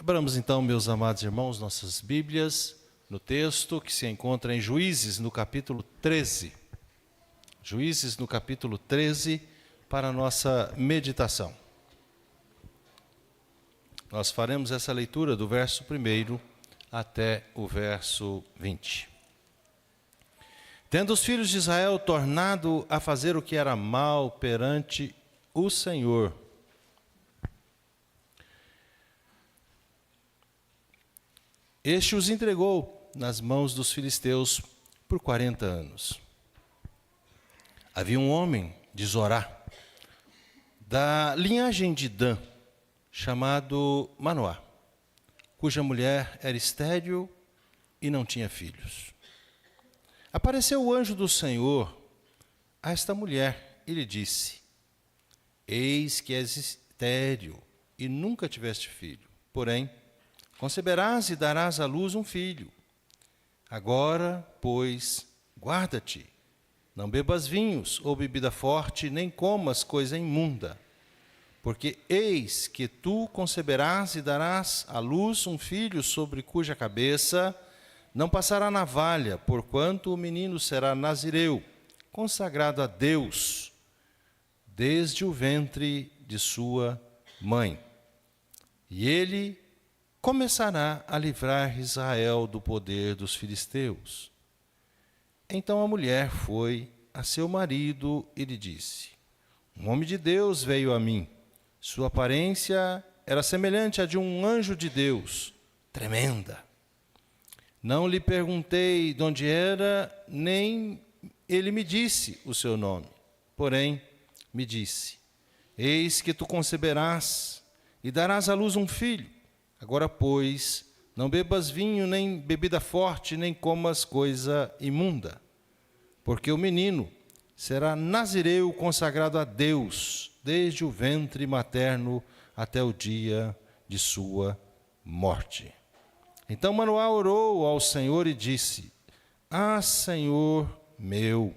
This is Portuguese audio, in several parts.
Abramos então, meus amados irmãos, nossas Bíblias, no texto que se encontra em Juízes, no capítulo 13. Juízes, no capítulo 13, para a nossa meditação. Nós faremos essa leitura do verso 1 até o verso 20. Tendo os filhos de Israel tornado a fazer o que era mal perante o Senhor, este os entregou nas mãos dos filisteus por 40 anos. Havia um homem de Zorá, da linhagem de Dan, chamado Manoá, cuja mulher era estéril e não tinha filhos. Apareceu o anjo do Senhor a esta mulher e lhe disse: Eis que és estéril e nunca tiveste filho, porém conceberás e darás à luz um filho. Agora, pois, guarda-te, não bebas vinhos ou bebida forte, nem comas coisa imunda, porque eis que tu conceberás e darás à luz um filho sobre cuja cabeça não passará navalha, porquanto o menino será nazireu, consagrado a Deus, desde o ventre de sua mãe. E ele começará a livrar Israel do poder dos filisteus. Então a mulher foi a seu marido e lhe disse: Um homem de Deus veio a mim. Sua aparência era semelhante à de um anjo de Deus, tremenda. Não lhe perguntei de onde era, nem ele me disse o seu nome. Porém, me disse: Eis que tu conceberás e darás à luz um filho. Agora, pois, não bebas vinho, nem bebida forte, nem comas coisa imunda, porque o menino será nazireu consagrado a Deus, desde o ventre materno até o dia de sua morte. Então Manoá orou ao Senhor e disse: Ah, Senhor meu,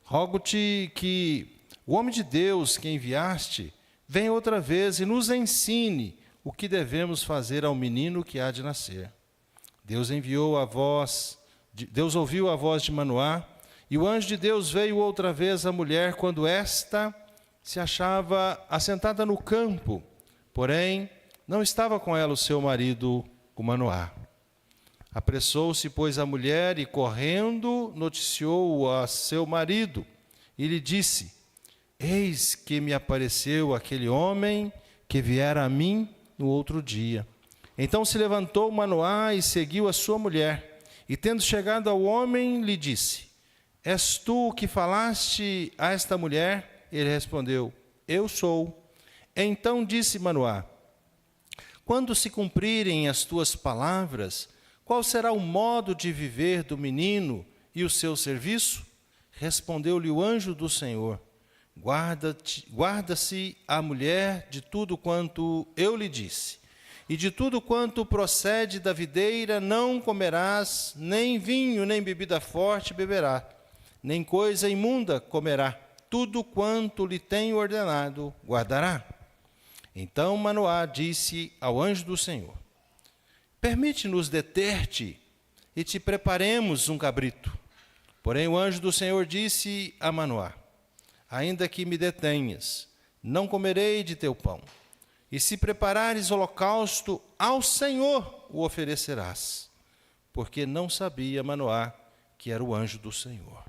rogo-te que o homem de Deus que enviaste venha outra vez e nos ensine o que devemos fazer ao menino que há de nascer. Deus ouviu a voz de Manoá, e o anjo de Deus veio outra vez à mulher quando esta se achava assentada no campo, porém não estava com ela o seu marido, o Manoá. Apressou-se, pois, a mulher e, correndo, noticiou a seu marido e lhe disse: Eis que me apareceu aquele homem que viera a mim no outro dia. Então se levantou Manoá e seguiu a sua mulher. E tendo chegado ao homem, lhe disse: És tu que falaste a esta mulher? Ele respondeu: Eu sou. Então disse Manoá: Quando se cumprirem as tuas palavras, qual será o modo de viver do menino e o seu serviço? Respondeu-lhe o anjo do Senhor: Guarda-se a mulher de tudo quanto eu lhe disse, e de tudo quanto procede da videira não comerás, nem vinho, nem bebida forte beberá, nem coisa imunda comerá, tudo quanto lhe tenho ordenado guardará. Então Manoá disse ao anjo do Senhor: Permite-nos deter-te e te preparemos um cabrito. Porém o anjo do Senhor disse a Manoá: Ainda que me detenhas, não comerei de teu pão. E se preparares holocausto, ao Senhor o oferecerás. Porque não sabia Manoá que era o anjo do Senhor.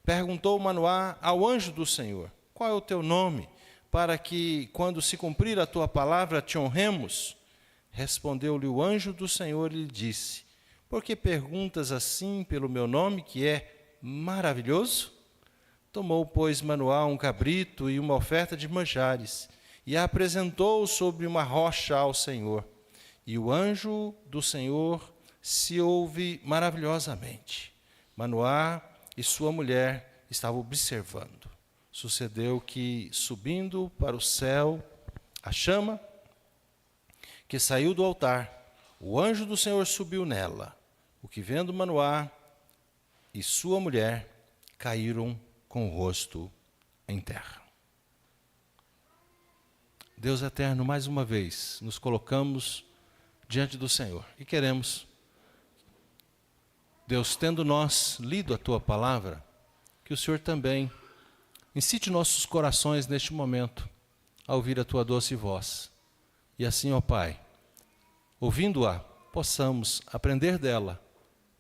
Perguntou Manoá ao anjo do Senhor: Qual é o teu nome, para que, quando se cumprir a tua palavra, te honremos? Respondeu-lhe o anjo do Senhor e lhe disse: Por que perguntas assim pelo meu nome, que é maravilhoso? Tomou, pois, Manoá um cabrito e uma oferta de manjares, e a apresentou sobre uma rocha ao Senhor. E o anjo do Senhor se ouve maravilhosamente. Manoá e sua mulher estavam observando. Sucedeu que, subindo para o céu, a chama que saiu do altar, o anjo do Senhor subiu nela, o que vendo Manoá e sua mulher caíram com o rosto em terra. Deus eterno, mais uma vez, nos colocamos diante do Senhor. E queremos, Deus, tendo nós lido a Tua palavra, que o Senhor também incite nossos corações neste momento a ouvir a Tua doce voz. E assim, ó Pai, ouvindo-a, possamos aprender dela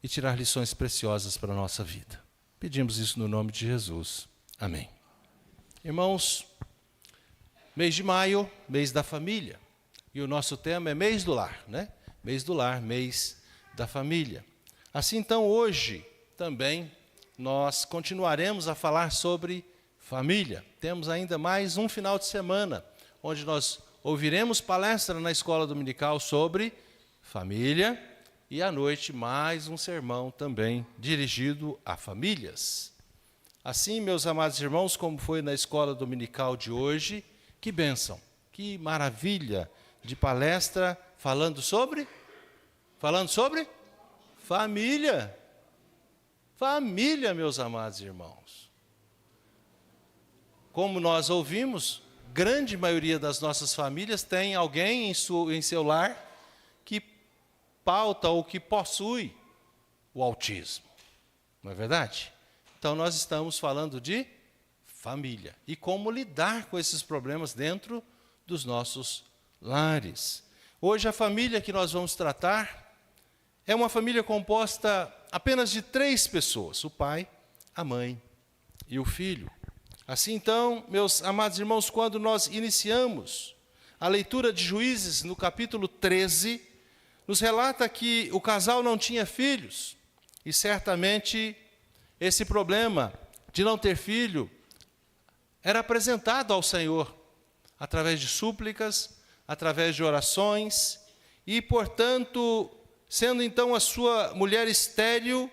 e tirar lições preciosas para a nossa vida. Pedimos isso no nome de Jesus. Amém. Irmãos, mês de maio, mês da família. E o nosso tema é mês do lar, né? Mês do lar, mês da família. Assim, então, hoje também nós continuaremos a falar sobre família. Temos ainda mais um final de semana, onde nós ouviremos palestra na escola dominical sobre família e à noite mais um sermão também dirigido a famílias. Assim, meus amados irmãos, como foi na escola dominical de hoje, que bênção, que maravilha de palestra falando sobre família. Família, meus amados irmãos. Como nós ouvimos, grande maioria das nossas famílias tem alguém em seu lar que pauta ou que possui o autismo. Não é verdade? Então, nós estamos falando de família e como lidar com esses problemas dentro dos nossos lares. Hoje, a família que nós vamos tratar é uma família composta apenas de 3 pessoas: o pai, a mãe e o filho. Assim, então, meus amados irmãos, quando nós iniciamos a leitura de Juízes, no capítulo 13, nos relata que o casal não tinha filhos, e certamente esse problema de não ter filho era apresentado ao Senhor através de súplicas, através de orações, e, portanto, sendo então a sua mulher estéril,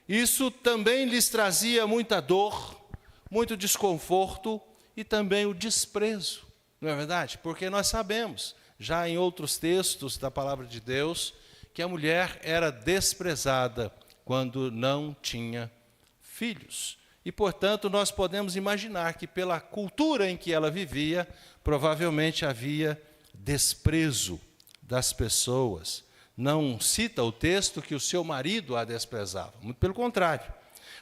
isso também lhes trazia muita dor, muito desconforto e também o desprezo, não é verdade? Porque nós sabemos, já em outros textos da palavra de Deus, que a mulher era desprezada quando não tinha filhos. E, portanto, nós podemos imaginar que pela cultura em que ela vivia, provavelmente havia desprezo das pessoas. Não cita o texto que o seu marido a desprezava, muito pelo contrário.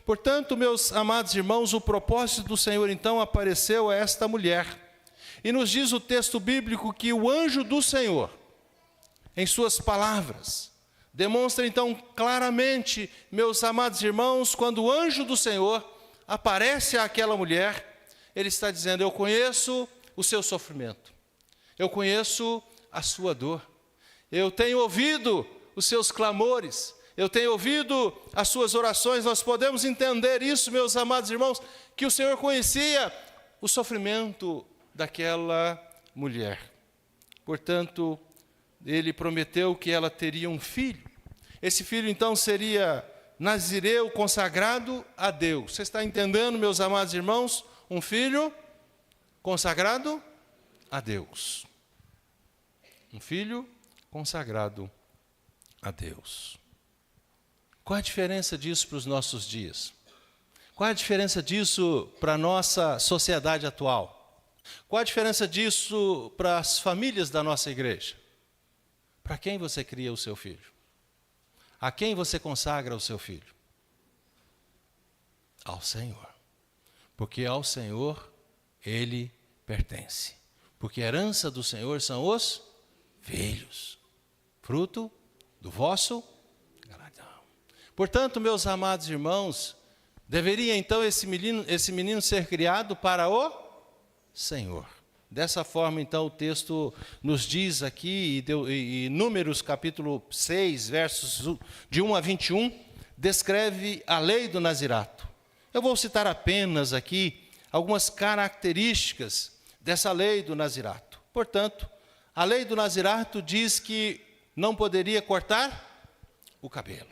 Portanto, meus amados irmãos, o propósito do Senhor, então, apareceu a esta mulher. E nos diz o texto bíblico que o anjo do Senhor, em suas palavras, demonstra, então, claramente, meus amados irmãos, quando o anjo do Senhor aparece àquela mulher, ele está dizendo: eu conheço o seu sofrimento, eu conheço a sua dor, eu tenho ouvido os seus clamores, eu tenho ouvido as suas orações. Nós podemos entender isso, meus amados irmãos, que o Senhor conhecia o sofrimento daquela mulher. Portanto, ele prometeu que ela teria um filho. Esse filho, então, seria nazireu, consagrado a Deus. Você está entendendo, meus amados irmãos? Um filho consagrado a Deus. Um filho consagrado a Deus. Qual a diferença disso para os nossos dias? Qual a diferença disso para a nossa sociedade atual? Qual a diferença disso para as famílias da nossa igreja? Para quem você cria o seu filho? A quem você consagra o seu filho? Ao Senhor. Porque ao Senhor ele pertence. Porque a herança do Senhor são os filhos, fruto do vosso galardão. Portanto, meus amados irmãos, deveria então esse menino ser criado para o Senhor. Dessa forma, então, o texto nos diz aqui, e Números capítulo 6, versos de 1 a 21, descreve a lei do nazirato. Eu vou citar apenas aqui algumas características dessa lei do nazirato. Portanto, a lei do nazirato diz que não poderia cortar o cabelo,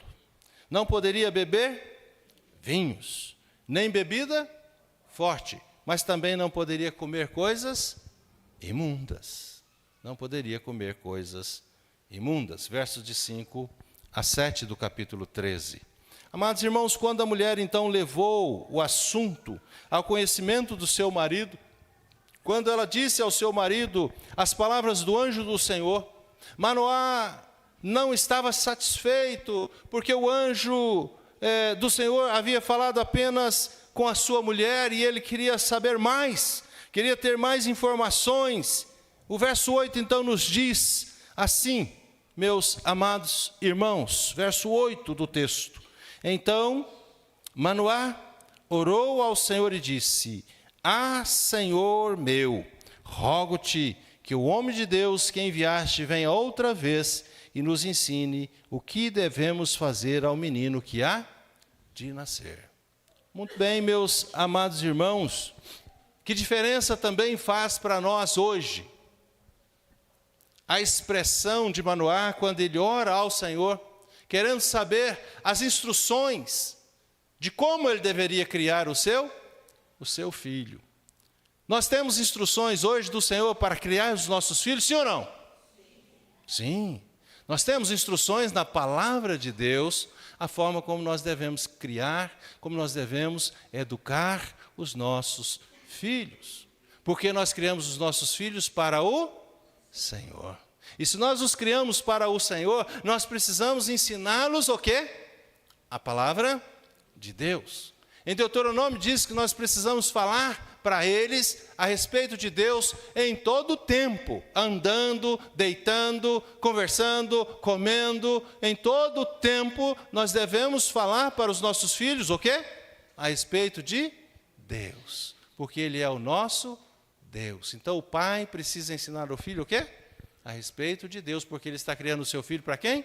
não poderia beber vinhos, nem bebida forte, mas também não poderia comer coisas imundas. Não poderia comer coisas imundas. Versos de 5 a 7 do capítulo 13. Amados irmãos, quando a mulher então levou o assunto ao conhecimento do seu marido, quando ela disse ao seu marido as palavras do anjo do Senhor, Manoá não estava satisfeito, porque o anjo do Senhor havia falado apenas com a sua mulher e ele queria saber mais, queria ter mais informações. O verso 8 então nos diz assim, meus amados irmãos, verso 8 do texto: então Manoá orou ao Senhor e disse: ah, Senhor meu, rogo-te que o homem de Deus que enviaste venha outra vez e nos ensine o que devemos fazer ao menino que há de nascer. Muito bem, meus amados irmãos, que diferença também faz para nós hoje a expressão de Manoá quando ele ora ao Senhor, querendo saber as instruções de como ele deveria criar o seu filho. Nós temos instruções hoje do Senhor para criar os nossos filhos, sim ou não? Sim. Nós temos instruções na palavra de Deus, a forma como nós devemos criar, como nós devemos educar os nossos filhos. Porque nós criamos os nossos filhos para o Senhor. E se nós os criamos para o Senhor, nós precisamos ensiná-los o quê? A palavra de Deus. Em Deuteronômio diz que nós precisamos falar para eles a respeito de Deus em todo o tempo, andando, deitando, conversando, comendo, em todo o tempo nós devemos falar para os nossos filhos o quê? A respeito de Deus, porque Ele é o nosso Deus. Então o pai precisa ensinar o filho o quê? A respeito de Deus, porque ele está criando o seu filho para quem?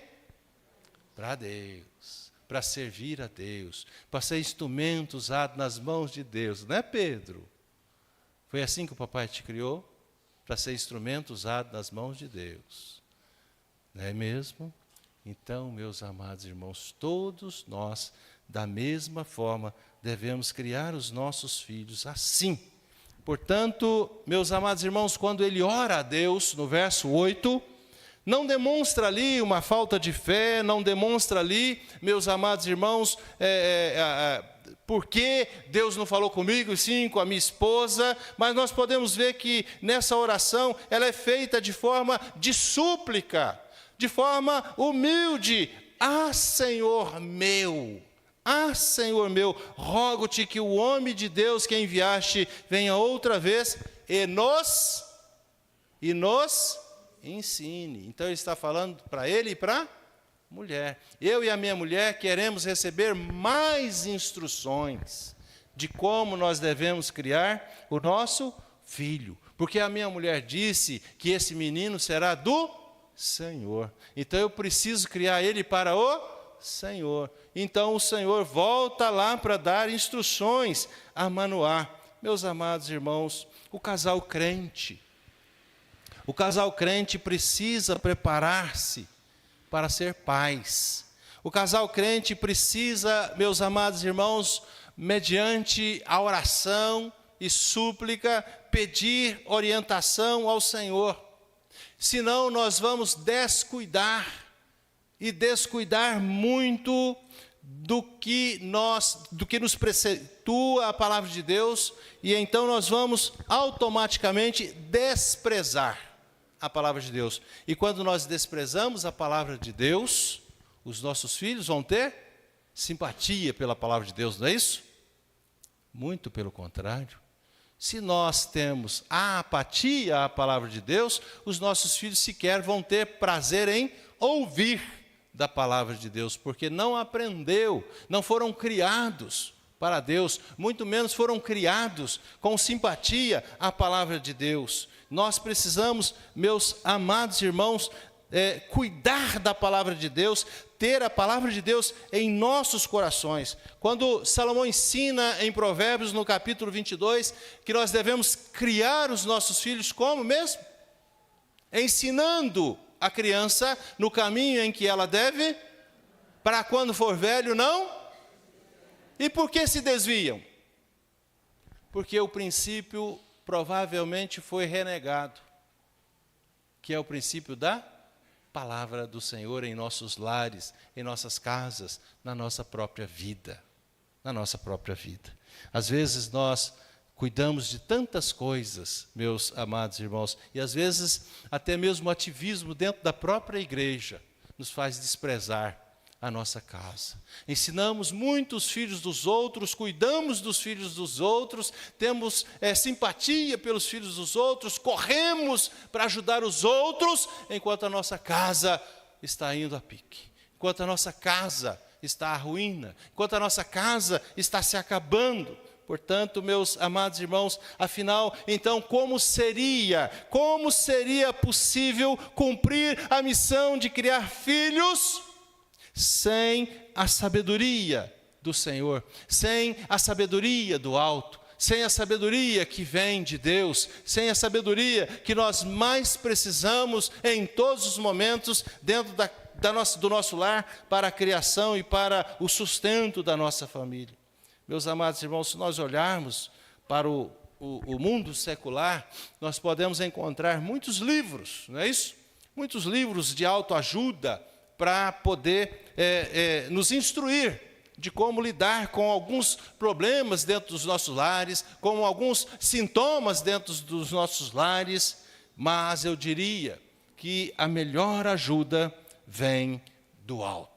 Para Deus, para servir a Deus, para ser instrumento usado nas mãos de Deus, não é, Pedro? Foi assim que o papai te criou, para ser instrumento usado nas mãos de Deus, não é mesmo? Então, meus amados irmãos, todos nós, da mesma forma, devemos criar os nossos filhos assim. Portanto, meus amados irmãos, quando ele ora a Deus, no verso 8, não demonstra ali uma falta de fé, não demonstra ali, meus amados irmãos, por que Deus não falou comigo, sim, com a minha esposa, mas nós podemos ver que nessa oração, ela é feita de forma de súplica, de forma humilde. Ah, Senhor meu, rogo-te que o homem de Deus que enviaste venha outra vez e nos ensine. Então ele está falando para ele e para a mulher. Eu e a minha mulher queremos receber mais instruções de como nós devemos criar o nosso filho. Porque a minha mulher disse que esse menino será do Senhor. Então eu preciso criar ele para o Senhor. Então o Senhor volta lá para dar instruções a Manoá. Meus amados irmãos, o casal crente precisa preparar-se para ser pais. O casal crente precisa, meus amados irmãos, mediante a oração e súplica, pedir orientação ao Senhor. Senão nós vamos descuidar muito do que nos preceitua a palavra de Deus, e então nós vamos automaticamente desprezar a palavra de Deus. E quando nós desprezamos a palavra de Deus, os nossos filhos vão ter simpatia pela palavra de Deus, não é isso? Muito pelo contrário. Se nós temos a apatia à palavra de Deus, os nossos filhos sequer vão ter prazer em ouvir da palavra de Deus, porque não aprendeu, não foram criados para Deus, muito menos foram criados com simpatia à palavra de Deus. Nós precisamos, meus amados irmãos, cuidar da palavra de Deus, ter a palavra de Deus em nossos corações. Quando Salomão ensina em Provérbios, no capítulo 22, que nós devemos criar os nossos filhos como mesmo? Ensinando a criança no caminho em que ela deve, para quando for velho não. E por que se desviam? Porque o princípio provavelmente foi renegado, que é o princípio da palavra do Senhor em nossos lares, em nossas casas, na nossa própria vida. Às vezes nós cuidamos de tantas coisas, meus amados irmãos, e às vezes até mesmo ativismo dentro da própria igreja. nos faz desprezar a nossa casa. Ensinamos muitos filhos dos outros, cuidamos dos filhos dos outros, temos simpatia pelos filhos dos outros, corremos para ajudar os outros, enquanto a nossa casa está indo a pique, enquanto a nossa casa está à ruína, enquanto a nossa casa está se acabando. Portanto, meus amados irmãos, afinal, então, como seria possível cumprir a missão de criar filhos sem a sabedoria do Senhor, sem a sabedoria do alto, sem a sabedoria que vem de Deus, sem a sabedoria que nós mais precisamos em todos os momentos dentro do nosso lar para a criação e para o sustento da nossa família. Meus amados irmãos, se nós olharmos para o mundo secular, nós podemos encontrar muitos livros, não é isso? Muitos livros de autoajuda para poder nos instruir de como lidar com alguns problemas dentro dos nossos lares, com alguns sintomas dentro dos nossos lares, mas eu diria que a melhor ajuda vem do alto.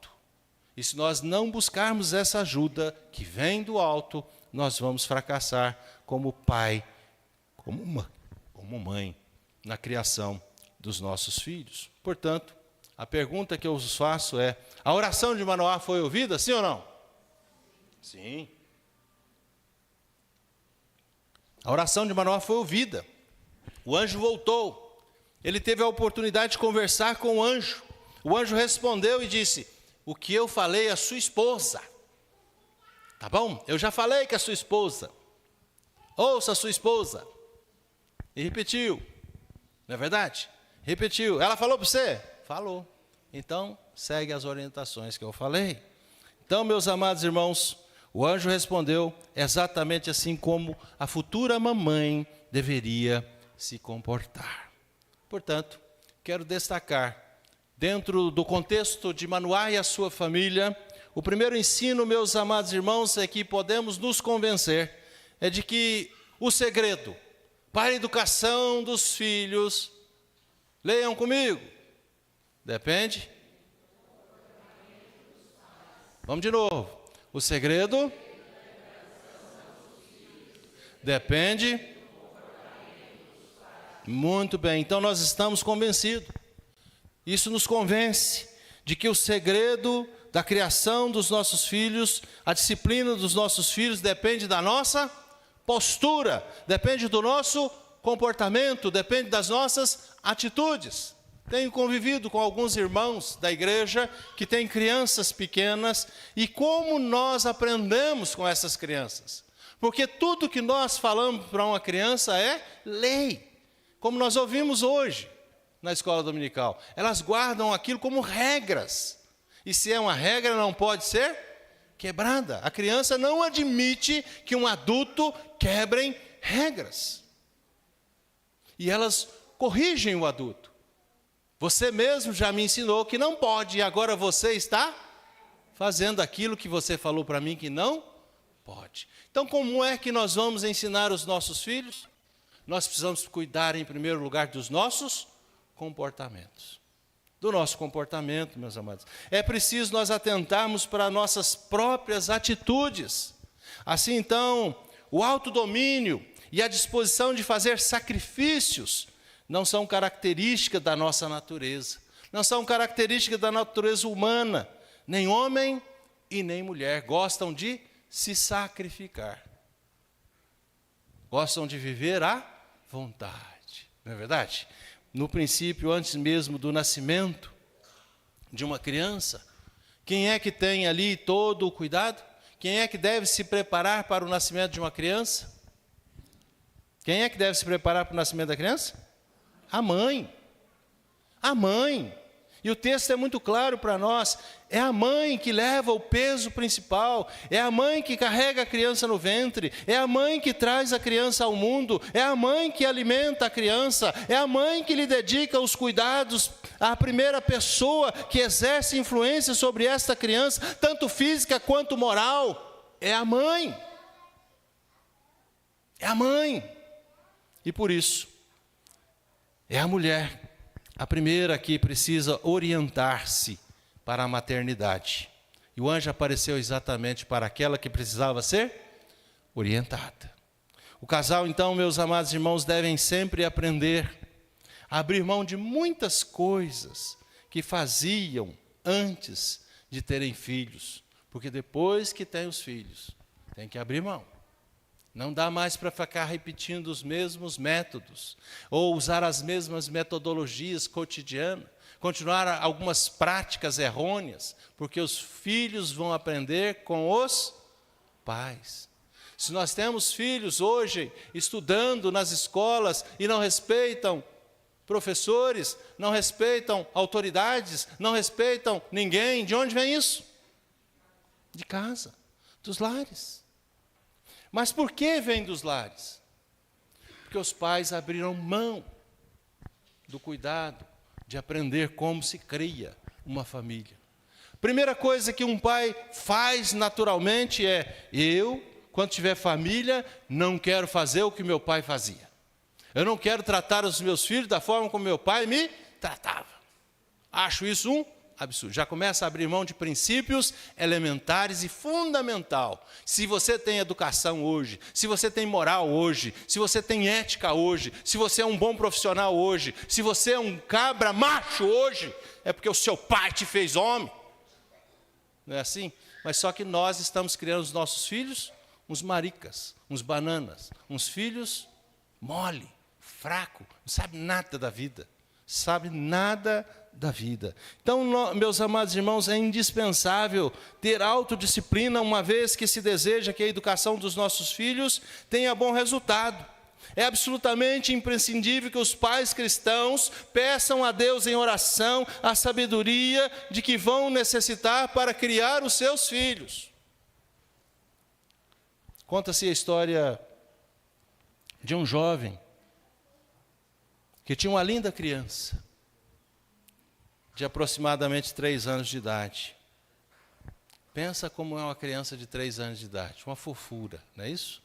E se nós não buscarmos essa ajuda que vem do alto, nós vamos fracassar como pai, como mãe, na criação dos nossos filhos. Portanto, a pergunta que eu vos faço é: a oração de Manoá foi ouvida, sim ou não? Sim. A oração de Manoá foi ouvida. O anjo voltou. Ele teve a oportunidade de conversar com o anjo. O anjo respondeu e disse: o que eu falei à sua esposa. Tá bom? Eu já falei com a sua esposa. Ouça a sua esposa. E repetiu. Não é verdade? Repetiu. Ela falou para você? Falou. Então, segue as orientações que eu falei. Então, meus amados irmãos, o anjo respondeu exatamente assim como a futura mamãe deveria se comportar. Portanto, quero destacar, dentro do contexto de Manoá e a sua família, o primeiro ensino, meus amados irmãos, é que podemos nos convencer, é de que o segredo para a educação dos filhos, leiam comigo, depende. Vamos de novo. O segredo depende. Muito bem, então nós estamos convencidos. Isso nos convence de que o segredo da criação dos nossos filhos, a disciplina dos nossos filhos depende da nossa postura, depende do nosso comportamento, depende das nossas atitudes. Tenho convivido com alguns irmãos da igreja que têm crianças pequenas e como nós aprendemos com essas crianças. Porque tudo que nós falamos para uma criança é lei, como nós ouvimos hoje na escola dominical. Elas guardam aquilo como regras. E se é uma regra, não pode ser quebrada. A criança não admite que um adulto quebrem regras. E elas corrigem o adulto. Você mesmo já me ensinou que não pode, e agora você está fazendo aquilo que você falou para mim que não pode. Então, como é que nós vamos ensinar os nossos filhos? Nós precisamos cuidar, em primeiro lugar, dos nossos comportamentos. Do nosso comportamento, meus amados. É preciso nós atentarmos para nossas próprias atitudes. Assim, então, o autodomínio e a disposição de fazer sacrifícios não são características da nossa natureza, não são características da natureza humana. Nem homem e nem mulher gostam de se sacrificar. Gostam de viver à vontade, não é verdade? No princípio, antes mesmo do nascimento de uma criança, quem é que tem ali todo o cuidado? Quem é que deve se preparar para o nascimento de uma criança? Quem é que deve se preparar para o nascimento da criança? A mãe. A mãe. E o texto é muito claro para nós. É a mãe que leva o peso principal. É a mãe que carrega a criança no ventre. É a mãe que traz a criança ao mundo. É a mãe que alimenta a criança. É a mãe que lhe dedica os cuidados. A primeira pessoa que exerce influência sobre esta criança, tanto física quanto moral, é a mãe. É a mãe. E por isso, é a mulher, a primeira que precisa orientar-se para a maternidade. E o anjo apareceu exatamente para aquela que precisava ser orientada. O casal, então, meus amados irmãos, devem sempre aprender a abrir mão de muitas coisas que faziam antes de terem filhos. Porque depois que tem os filhos, tem que abrir mão. Não dá mais para ficar repetindo os mesmos métodos, ou usar as mesmas metodologias cotidianas, continuar algumas práticas errôneas, porque os filhos vão aprender com os pais. Se nós temos filhos hoje estudando nas escolas e não respeitam professores, não respeitam autoridades, não respeitam ninguém, de onde vem isso? De casa, dos lares. Mas por que vem dos lares? Porque os pais abriram mão do cuidado de aprender como se cria uma família. Primeira coisa que um pai faz naturalmente é: eu, quando tiver família, não quero fazer o que meu pai fazia. Eu não quero tratar os meus filhos da forma como meu pai me tratava. Acho isso um absurdo. Já começa a abrir mão de princípios elementares e fundamental. Se você tem educação hoje, se você tem moral hoje, se você tem ética hoje, se você é um bom profissional hoje, se você é um cabra macho hoje, é porque o seu pai te fez homem. Não é assim? Mas só que nós estamos criando os nossos filhos uns maricas, uns bananas, uns filhos mole, fraco, não sabe nada da vida. Sabe nada da vida. Então, meus amados irmãos, é indispensável ter autodisciplina, uma vez que se deseja que a educação dos nossos filhos tenha bom resultado. É absolutamente imprescindível que os pais cristãos peçam a Deus em oração a sabedoria de que vão necessitar para criar os seus filhos. Conta-se a história de um jovem que tinha uma linda criança, de aproximadamente 3 anos de idade. Pensa como é uma criança de 3 anos de idade, uma fofura, não é isso?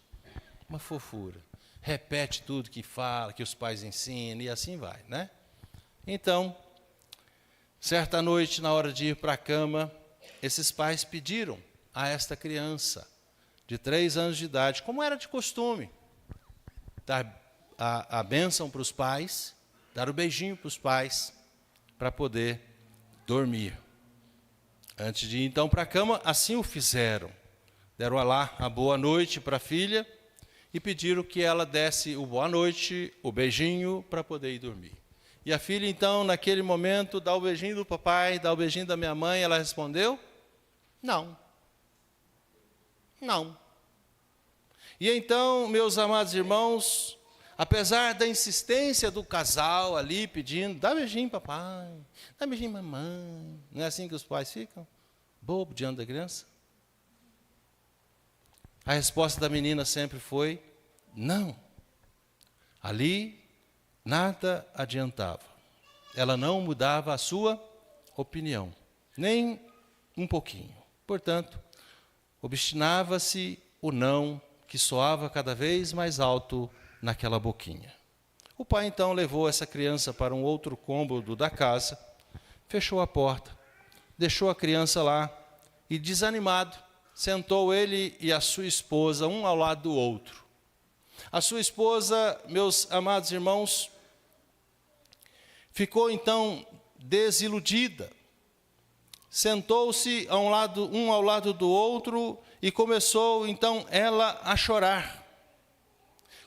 Uma fofura. Repete tudo que fala, que os pais ensinam, e assim vai, né? Então, certa noite, na hora de ir para a cama, esses pais pediram a esta criança, de 3 anos de idade, como era de costume, dar a bênção para os pais, dar o beijinho para os pais, para poder dormir. Antes de ir então para a cama, assim o fizeram. Deram lá a boa noite para a filha e pediram que ela desse o boa noite, o beijinho, para poder ir dormir. E a filha então, naquele momento, dá o beijinho do papai, dá o beijinho da minha mãe, ela respondeu: não. Não. E então, meus amados irmãos, apesar da insistência do casal ali pedindo: dá beijinho papai, dá beijinho mamãe, não é assim que os pais ficam? Bobo diante da criança? A resposta da menina sempre foi: não. Ali, nada adiantava. Ela não mudava a sua opinião, nem um pouquinho. Portanto, obstinava-se o não, que soava cada vez mais alto naquela boquinha. O pai então levou essa criança para um outro cômodo da casa, fechou a porta, deixou a criança lá e, desanimado, sentou ele e a sua esposa um ao lado do outro. A sua esposa, meus amados irmãos, ficou então desiludida. Sentou-se um ao lado do outro e começou então ela a chorar.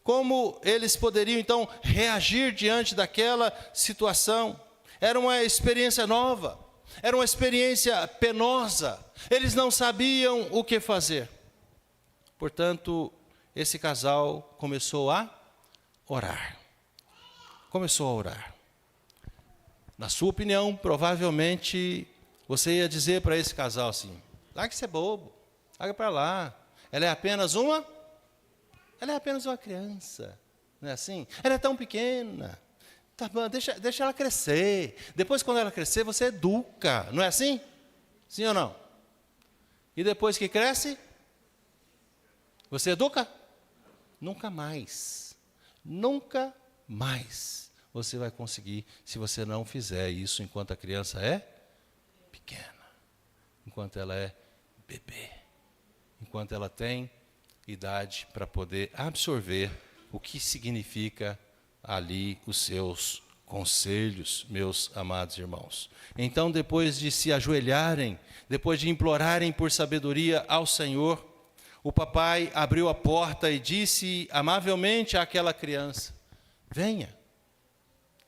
Como eles poderiam então reagir diante daquela situação? Era uma experiência nova, era uma experiência penosa, eles não sabiam o que fazer. Portanto, esse casal começou a orar. Começou a orar. Na sua opinião, provavelmente, você ia dizer para esse casal assim: larga de ser bobo, larga para lá, ela é apenas uma criança, não é assim? Ela é tão pequena, tá bom, deixa ela crescer, depois quando ela crescer você educa, não é assim? Sim ou não? E depois que cresce, você educa? Nunca mais você vai conseguir, se você não fizer isso enquanto a criança é pequena. enquanto ela é bebê, enquanto ela tem idade para poder absorver o que significa ali os seus conselhos, meus amados irmãos. Então, depois de se ajoelharem, depois de implorarem por sabedoria ao Senhor, o papai abriu a porta e disse amavelmente àquela criança: venha.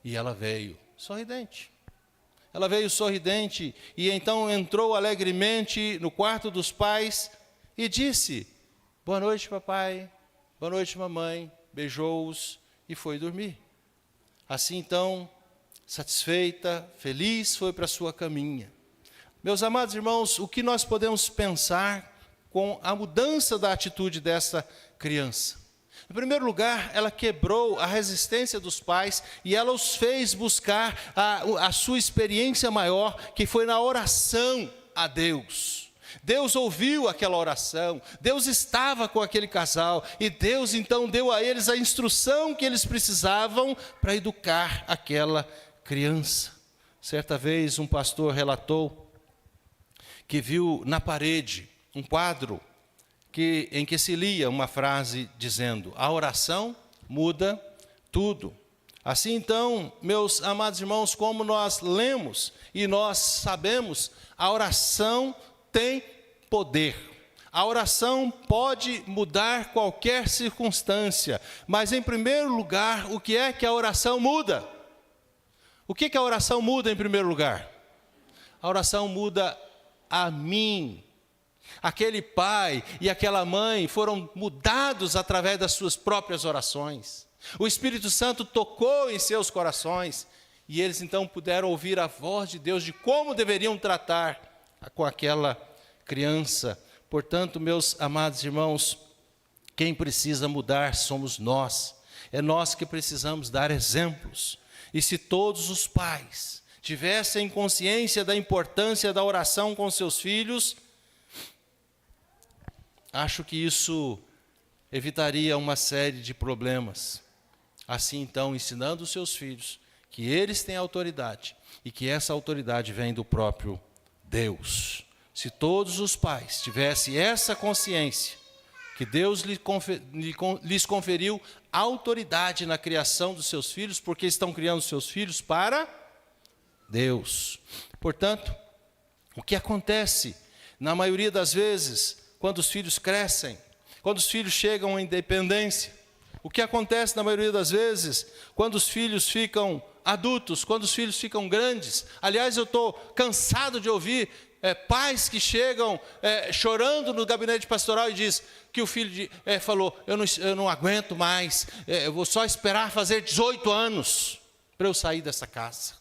E ela veio sorridente. Ela veio sorridente e então entrou alegremente no quarto dos pais e disse: boa noite, papai, boa noite, mamãe. Beijou-os e foi dormir. Assim então, satisfeita, feliz, foi para a sua caminha. Meus amados irmãos, o que nós podemos pensar com a mudança da atitude dessa criança? Em primeiro lugar, ela quebrou a resistência dos pais e ela os fez buscar a sua experiência maior, que foi na oração a Deus. Deus ouviu aquela oração, Deus estava com aquele casal e Deus então deu a eles a instrução que eles precisavam para educar aquela criança. Certa vez um pastor relatou que viu na parede um quadro em que se lia uma frase dizendo: a oração muda tudo. Assim então, meus amados irmãos, como nós lemos e nós sabemos, a oração tem poder. A oração pode mudar qualquer circunstância, mas em primeiro lugar, o que é que a oração muda? O que que a oração muda em primeiro lugar? A oração muda a mim. Aquele pai e aquela mãe foram mudados através das suas próprias orações. O Espírito Santo tocou em seus corações e eles então puderam ouvir a voz de Deus de como deveriam tratar com aquela criança. Portanto, meus amados irmãos, quem precisa mudar somos nós. É nós que precisamos dar exemplos. E se todos os pais tivessem consciência da importância da oração com seus filhos, acho que isso evitaria uma série de problemas. Assim, então, ensinando os seus filhos que eles têm autoridade e que essa autoridade vem do próprio Deus. Se todos os pais tivessem essa consciência, que Deus lhes conferiu autoridade na criação dos seus filhos, porque estão criando seus filhos para Deus. Portanto, o que acontece, na maioria das vezes, quando os filhos crescem, quando os filhos chegam à independência, o que acontece na maioria das vezes, quando os filhos ficam adultos, quando os filhos ficam grandes. Aliás, eu estou cansado de ouvir pais que chegam chorando no gabinete pastoral e diz que o filho falou: eu não aguento mais, eu vou só esperar fazer 18 anos para eu sair dessa casa,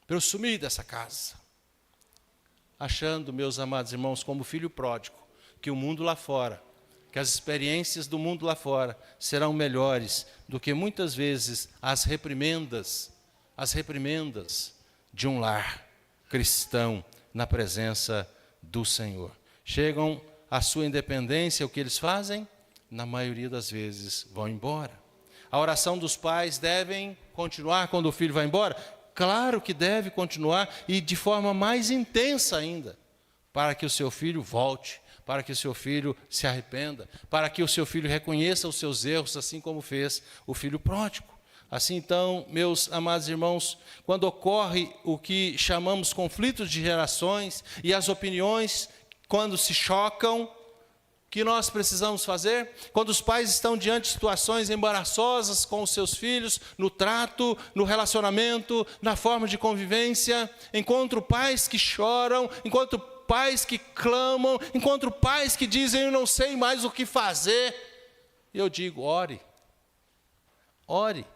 para eu sumir dessa casa. Achando, meus amados irmãos, como filho pródigo, que o mundo lá fora, que as experiências do mundo lá fora serão melhores do que muitas vezes as reprimendas de um lar cristão na presença do Senhor. Chegam à sua independência, o que eles fazem? Na maioria das vezes vão embora. A oração dos pais deve continuar quando o filho vai embora? Claro que deve continuar e de forma mais intensa ainda, para que o seu filho volte, para que o seu filho se arrependa, para que o seu filho reconheça os seus erros, assim como fez o filho pródigo. Assim então, meus amados irmãos, quando ocorre o que chamamos conflitos de gerações e as opiniões, quando se chocam, o que nós precisamos fazer? Quando os pais estão diante de situações embaraçosas com os seus filhos, no trato, no relacionamento, na forma de convivência, encontro pais que choram, encontro pais que clamam, encontro pais que dizem: eu não sei mais o que fazer. Eu digo: ore, ore,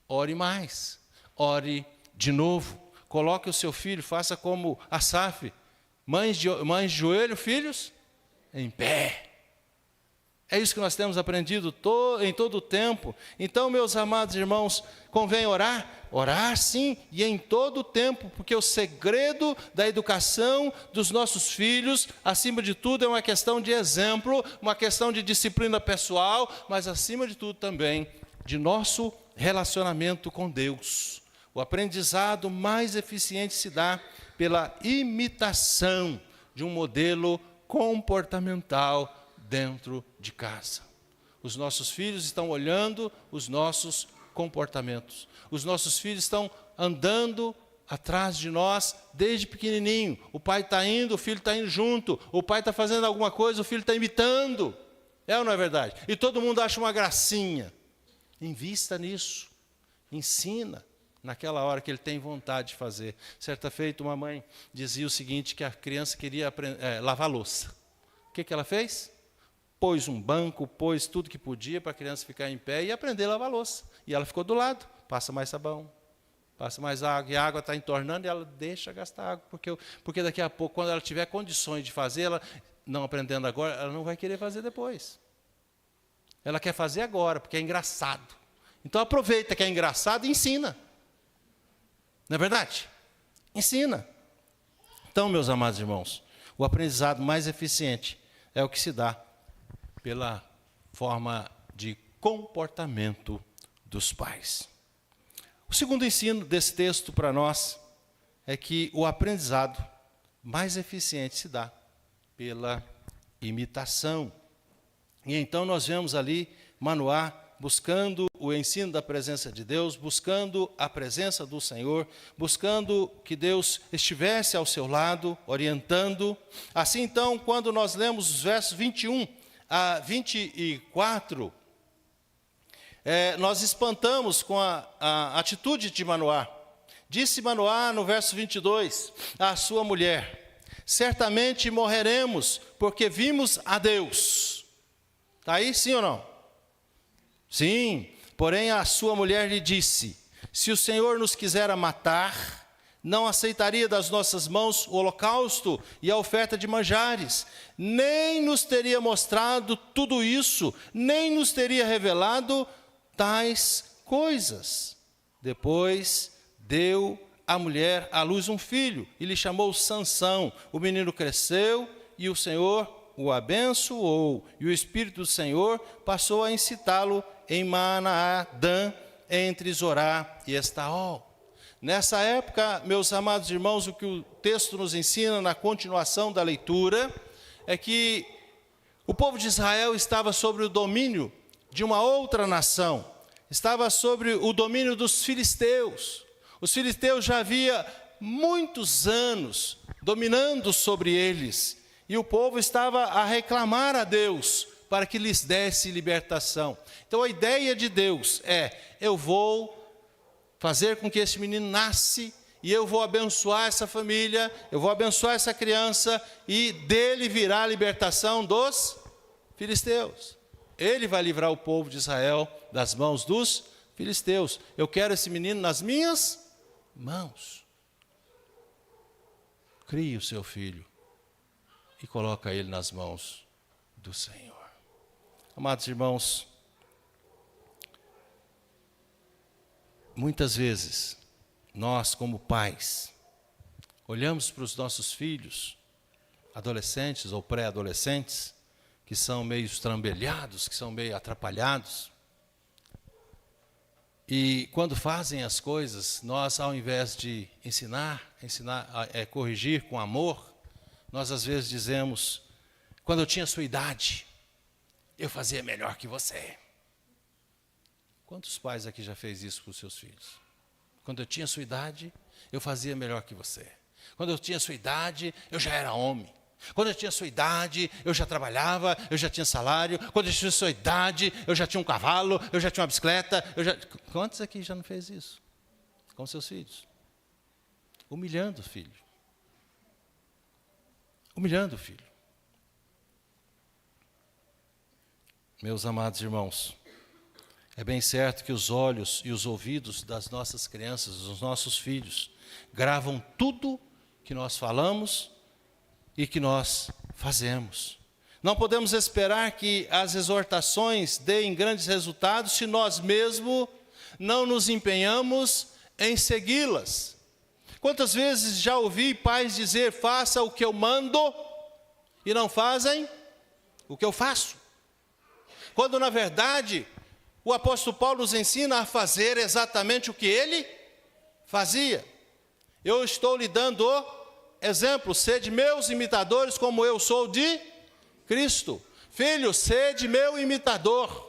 ore mais, ore de novo, coloque o seu filho, faça como Asaf, mães de joelho, filhos em pé. É isso que nós temos aprendido em todo o tempo. Então, meus amados irmãos, convém orar? Orar sim, e em todo o tempo, porque o segredo da educação dos nossos filhos, acima de tudo, é uma questão de exemplo, uma questão de disciplina pessoal, mas acima de tudo também, de nosso relacionamento com Deus. O aprendizado mais eficiente se dá pela imitação de um modelo comportamental dentro de casa. Os nossos filhos estão olhando os nossos comportamentos. Os nossos filhos estão andando atrás de nós desde pequenininho. O pai está indo, o filho está indo junto. O pai está fazendo alguma coisa, o filho está imitando. É ou não é verdade? E todo mundo acha uma gracinha. Invista nisso. Ensina naquela hora que ele tem vontade de fazer. Certa feita, uma mãe dizia o seguinte, que a criança queria lavar louça. O que ela fez? Pôs um banco, pôs tudo que podia para a criança ficar em pé e aprender a lavar louça. E ela ficou do lado, passa mais sabão, passa mais água, e a água está entornando e ela deixa gastar água, porque daqui a pouco, quando ela tiver condições de fazer, ela, não aprendendo agora, ela não vai querer fazer depois. Ela quer fazer agora, porque é engraçado. Então aproveita que é engraçado e ensina. Não é verdade? Ensina. Então, meus amados irmãos, o aprendizado mais eficiente é o que se dá pela forma de comportamento dos pais. O segundo ensino desse texto para nós é que o aprendizado mais eficiente se dá pela imitação. E então nós vemos ali Manoá buscando o ensino da presença de Deus, buscando a presença do Senhor, buscando que Deus estivesse ao seu lado, orientando. Assim, então, quando nós lemos os versos 21 a 24, nós espantamos com a atitude de Manoá. Disse Manoá no verso 22 à sua mulher: certamente morreremos, porque vimos a Deus. Está aí, sim ou não? Sim, porém a sua mulher lhe disse: se o Senhor nos quisera matar, não aceitaria das nossas mãos o holocausto e a oferta de manjares, nem nos teria mostrado tudo isso, nem nos teria revelado tais coisas. Depois deu a mulher à luz um filho, e lhe chamou Sansão. O menino cresceu, e o Senhor o abençoou, e o Espírito do Senhor passou a incitá-lo em Manaadã, entre Zorá e Estaol. Nessa época, meus amados irmãos, o que o texto nos ensina na continuação da leitura é que o povo de Israel estava sob o domínio de uma outra nação, estava sobre o domínio dos filisteus. Os filisteus já havia muitos anos dominando sobre eles, e o povo estava a reclamar a Deus para que lhes desse libertação. Então a ideia de Deus é: eu vou fazer com que esse menino nasce, e eu vou abençoar essa família, eu vou abençoar essa criança, e dele virá a libertação dos filisteus. Ele vai livrar o povo de Israel das mãos dos filisteus. Eu quero esse menino nas minhas mãos. Crie o seu filho e coloca ele nas mãos do Senhor. Amados irmãos, muitas vezes nós, como pais, olhamos para os nossos filhos, adolescentes ou pré-adolescentes, que são meio estrambelhados, que são meio atrapalhados, e quando fazem as coisas, nós, ao invés de corrigir com amor, nós às vezes dizemos: quando eu tinha sua idade, eu fazia melhor que você. Quantos pais aqui já fez isso com os seus filhos? Quando eu tinha sua idade, eu fazia melhor que você. Quando eu tinha sua idade, eu já era homem. Quando eu tinha sua idade, eu já trabalhava, eu já tinha salário. Quando eu tinha sua idade, eu já tinha um cavalo, eu já tinha uma bicicleta. Quantos aqui já não fez isso com seus filhos? Humilhando o filho. Humilhando o filho. Meus amados irmãos, é bem certo que os olhos e os ouvidos das nossas crianças, dos nossos filhos, gravam tudo que nós falamos e que nós fazemos. Não podemos esperar que as exortações deem grandes resultados se nós mesmos não nos empenhamos em segui-las. Quantas vezes já ouvi pais dizer: faça o que eu mando, e não fazem o que eu faço? Quando, na verdade, o apóstolo Paulo nos ensina a fazer exatamente o que ele fazia. Eu estou lhe dando o exemplo. Sede meus imitadores, como eu sou de Cristo. Filho, sede meu imitador.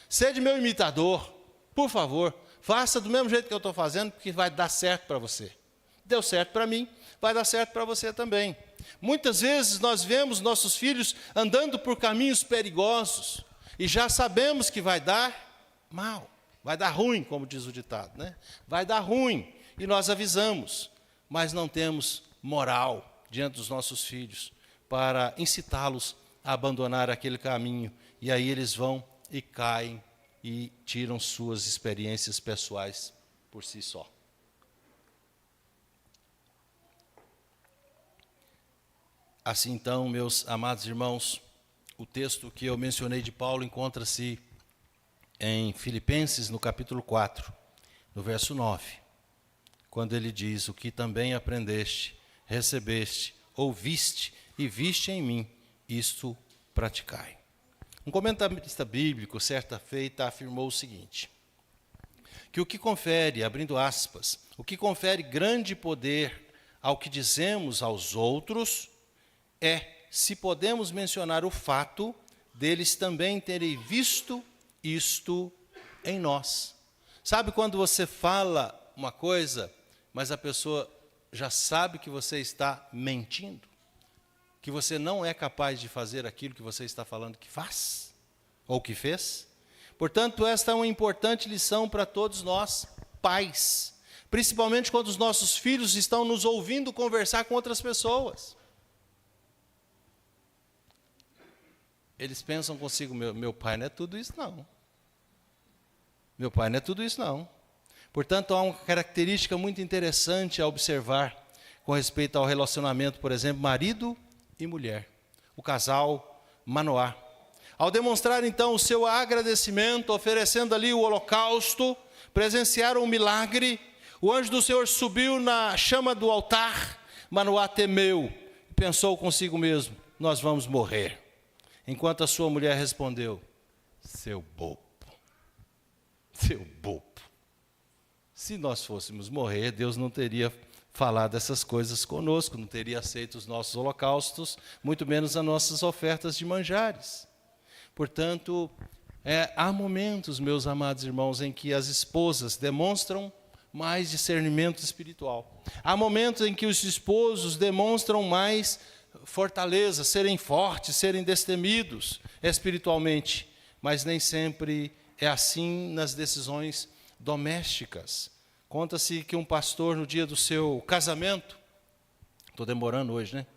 Sede meu imitador. Por favor, faça do mesmo jeito que eu estou fazendo, porque vai dar certo para você. Deu certo para mim, vai dar certo para você também. Muitas vezes nós vemos nossos filhos andando por caminhos perigosos e já sabemos que vai dar mal, vai dar ruim, como diz o ditado, né? Vai dar ruim e nós avisamos, mas não temos moral diante dos nossos filhos para incitá-los a abandonar aquele caminho, e aí eles vão e caem e tiram suas experiências pessoais por si só. Assim então, meus amados irmãos, o texto que eu mencionei de Paulo encontra-se em Filipenses, no capítulo 4, no verso 9, quando ele diz: o que também aprendeste, recebeste, ouviste e viste em mim, isto praticai. Um comentarista bíblico, certa feita, afirmou o seguinte: que o que confere, abrindo aspas, o que confere grande poder ao que dizemos aos outros é se podemos mencionar o fato deles também terem visto isto em nós. Sabe quando você fala uma coisa, mas a pessoa já sabe que você está mentindo? Que você não é capaz de fazer aquilo que você está falando que faz? Ou que fez? Portanto, esta é uma importante lição para todos nós, pais. Principalmente quando os nossos filhos estão nos ouvindo conversar com outras pessoas. Eles pensam consigo: meu pai não é tudo isso não. Meu pai não é tudo isso não. Portanto, há uma característica muito interessante a observar com respeito ao relacionamento, por exemplo, marido e mulher. O casal Manoá. Ao demonstrar então o seu agradecimento, oferecendo ali o holocausto, presenciaram um milagre. O anjo do Senhor subiu na chama do altar. Manoá temeu e pensou consigo mesmo: nós vamos morrer. Enquanto a sua mulher respondeu: seu bobo, seu bobo. Se nós fôssemos morrer, Deus não teria falado essas coisas conosco, não teria aceito os nossos holocaustos, muito menos as nossas ofertas de manjares. Portanto, há momentos, meus amados irmãos, em que as esposas demonstram mais discernimento espiritual. Há momentos em que os esposos demonstram mais fortaleza, serem fortes, serem destemidos espiritualmente, mas nem sempre é assim nas decisões domésticas. Conta-se que um pastor, no dia do seu casamento, estou demorando hoje, né?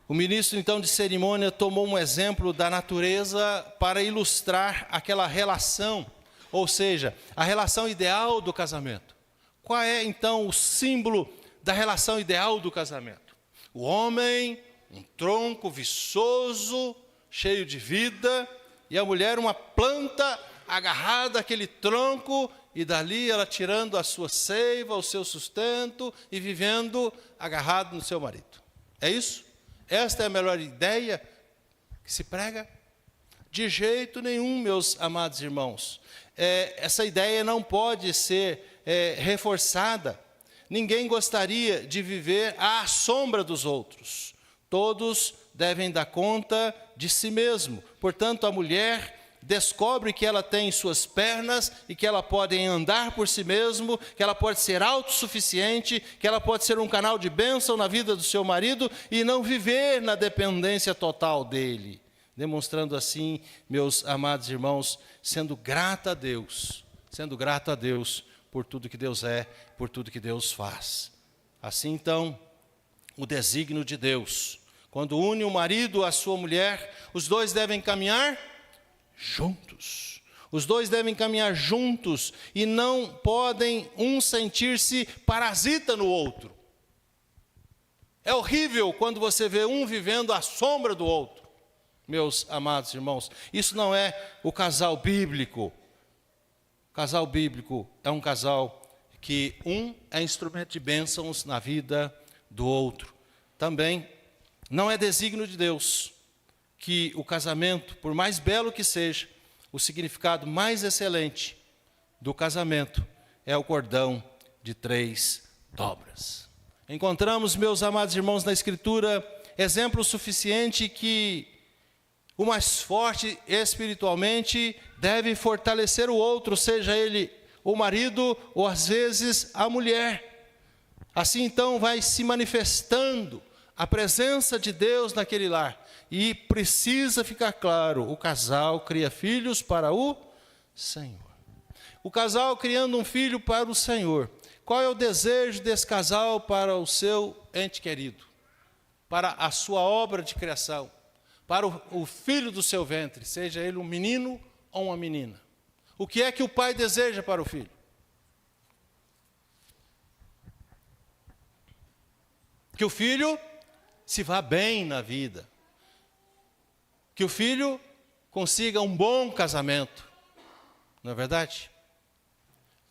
O ministro, então, de cerimônia tomou um exemplo da natureza para ilustrar aquela relação, ou seja, a relação ideal do casamento. Qual é, então, o símbolo da relação ideal do casamento? O homem, um tronco viçoso, cheio de vida, e a mulher, uma planta agarrada àquele tronco, e dali ela tirando a sua seiva, o seu sustento, e vivendo agarrado no seu marido. É isso? Esta é a melhor ideia que se prega? De jeito nenhum, meus amados irmãos. Essa ideia não pode ser reforçada. Ninguém gostaria de viver à sombra dos outros. Todos devem dar conta de si mesmo. Portanto, a mulher descobre que ela tem suas pernas e que ela pode andar por si mesmo, que ela pode ser autossuficiente, que ela pode ser um canal de bênção na vida do seu marido e não viver na dependência total dele. Demonstrando assim, meus amados irmãos, sendo grato a Deus por tudo que Deus é, por tudo que Deus faz. Assim então, o desígnio de Deus, quando une o marido à sua mulher, os dois devem caminhar juntos. Os dois devem caminhar juntos e não podem um sentir-se parasita no outro. É horrível quando você vê um vivendo à sombra do outro, meus amados irmãos. Isso não é o casal bíblico. O casal bíblico é um casal que um é instrumento de bênçãos na vida do outro. Também não é desígnio de Deus que o casamento, por mais belo que seja, o significado mais excelente do casamento é o cordão de 3 dobras. Encontramos, meus amados irmãos, na Escritura, exemplo suficiente que o mais forte espiritualmente deve fortalecer o outro, seja ele o marido ou às vezes a mulher. Assim então vai se manifestando a presença de Deus naquele lar. E precisa ficar claro, o casal cria filhos para o Senhor. O casal criando um filho para o Senhor. Qual é o desejo desse casal para o seu ente querido? Para a sua obra de criação? Para o filho do seu ventre, seja ele um menino ou uma menina? O que é que o pai deseja para o filho? Que o filho se vá bem na vida. Que o filho consiga um bom casamento. Não é verdade?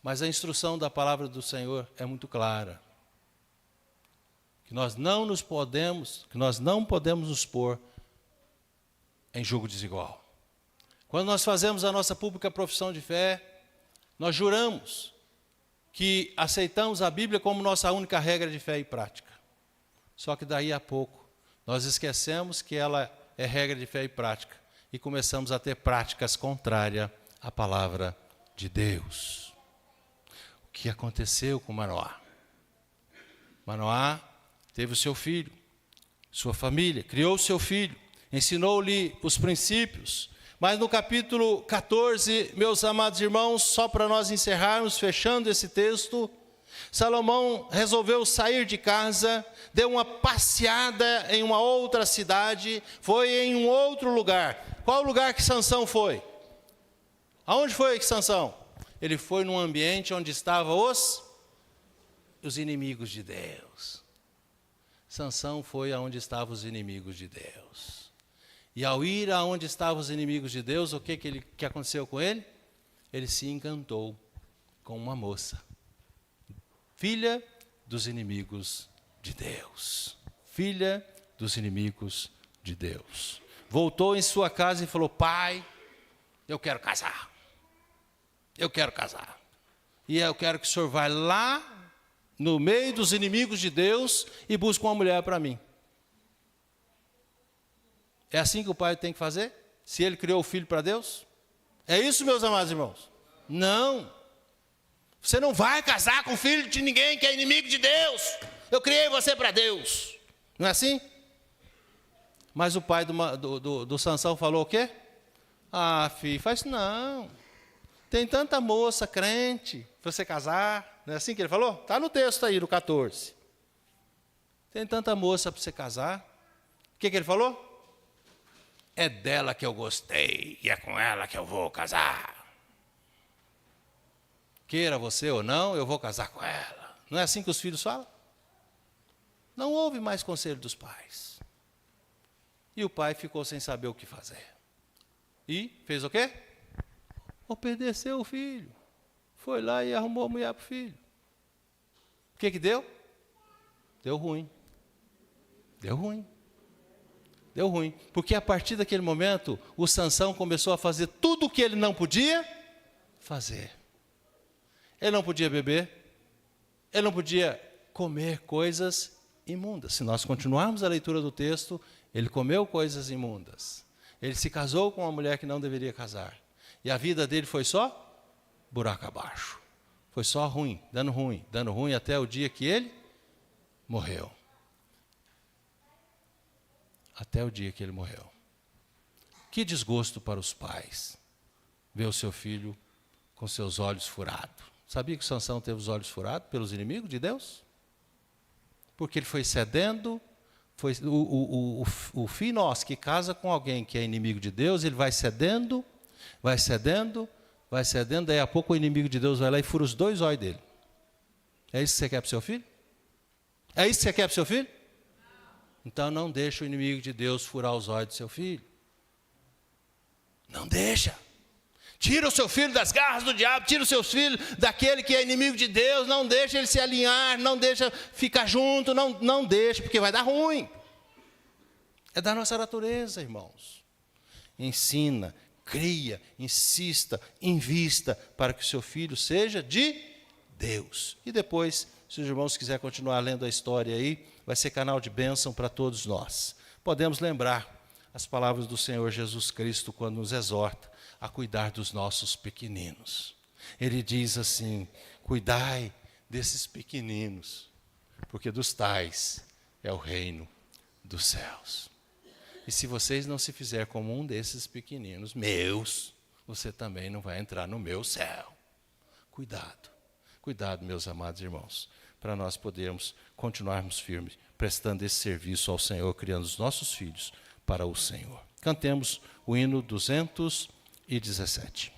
Mas a instrução da palavra do Senhor é muito clara. Que nós não podemos nos pôr em julgo desigual. Quando nós fazemos a nossa pública profissão de fé, nós juramos que aceitamos a Bíblia como nossa única regra de fé e prática. Só que daí a pouco nós esquecemos que ela é regra de fé e prática e começamos a ter práticas contrárias à palavra de Deus. O que aconteceu com Manoá? Manoá teve o seu filho, sua família, criou o seu filho, ensinou-lhe os princípios. Mas no capítulo 14, meus amados irmãos, só para nós encerrarmos, fechando esse texto, Salomão resolveu sair de casa, deu uma passeada em uma outra cidade, foi em um outro lugar. Qual lugar que Sansão foi? Aonde foi que Sansão? Ele foi num ambiente onde estavam os inimigos de Deus. Sansão foi aonde estavam os inimigos de Deus. E ao ir aonde estavam os inimigos de Deus, o que aconteceu com ele? Ele se encantou com uma moça, filha dos inimigos de Deus. Filha dos inimigos de Deus. Voltou em sua casa e falou: pai, eu quero casar. Eu quero casar. E eu quero que o senhor vá lá no meio dos inimigos de Deus e busque uma mulher para mim. É assim que o pai tem que fazer? Se ele criou o filho para Deus? É isso, meus amados irmãos? Não. Você não vai casar com o filho de ninguém que é inimigo de Deus. Eu criei você para Deus. Não é assim? Mas o pai do Sansão falou o quê? Ah, filho, faz isso não. Tem tanta moça crente para você casar. Não é assim que ele falou? Está no texto aí, no 14. Tem tanta moça para você casar. O que ele falou? É dela que eu gostei e é com ela que eu vou casar. Queira você ou não, eu vou casar com ela. Não é assim que os filhos falam? Não houve mais conselho dos pais. E o pai ficou sem saber o que fazer. E fez o quê? Obedeceu o filho. Foi lá e arrumou a mulher para o filho. O que deu? Deu ruim. Deu ruim. Deu ruim. Porque a partir daquele momento, o Sansão começou a fazer tudo o que ele não podia fazer. Ele não podia beber. Ele não podia comer coisas imundas. Se nós continuarmos a leitura do texto, ele comeu coisas imundas. Ele se casou com uma mulher que não deveria casar. E a vida dele foi só buraco abaixo. Foi só ruim, dando ruim até o dia que ele morreu. Até o dia que ele morreu. Que desgosto para os pais ver o seu filho com seus olhos furados. Sabia que Sansão teve os olhos furados pelos inimigos de Deus? Porque ele foi cedendo. O filho nosso que casa com alguém que é inimigo de Deus, ele vai cedendo, daí a pouco o inimigo de Deus vai lá e fura os 2 olhos dele. É isso que você quer para o seu filho? É isso que você quer para o seu filho? Então não deixa o inimigo de Deus furar os olhos do seu filho. Não deixa. Tira o seu filho das garras do diabo, tira o seu filho daquele que é inimigo de Deus, não deixa ele se alinhar, não deixa ficar junto, não deixa, porque vai dar ruim. É da nossa natureza, irmãos. Ensina, cria, insista, invista para que o seu filho seja de Deus. E depois, se os irmãos quiserem continuar lendo a história aí, vai ser canal de bênção para todos nós. Podemos lembrar as palavras do Senhor Jesus Cristo quando nos exorta a cuidar dos nossos pequeninos. Ele diz assim: cuidai desses pequeninos, porque dos tais é o reino dos céus. E se vocês não se fizerem como um desses pequeninos, meus, você também não vai entrar no meu céu. Cuidado, cuidado, meus amados irmãos, para nós podermos continuarmos firmes, prestando esse serviço ao Senhor, criando os nossos filhos para o Senhor. Cantemos o hino 217.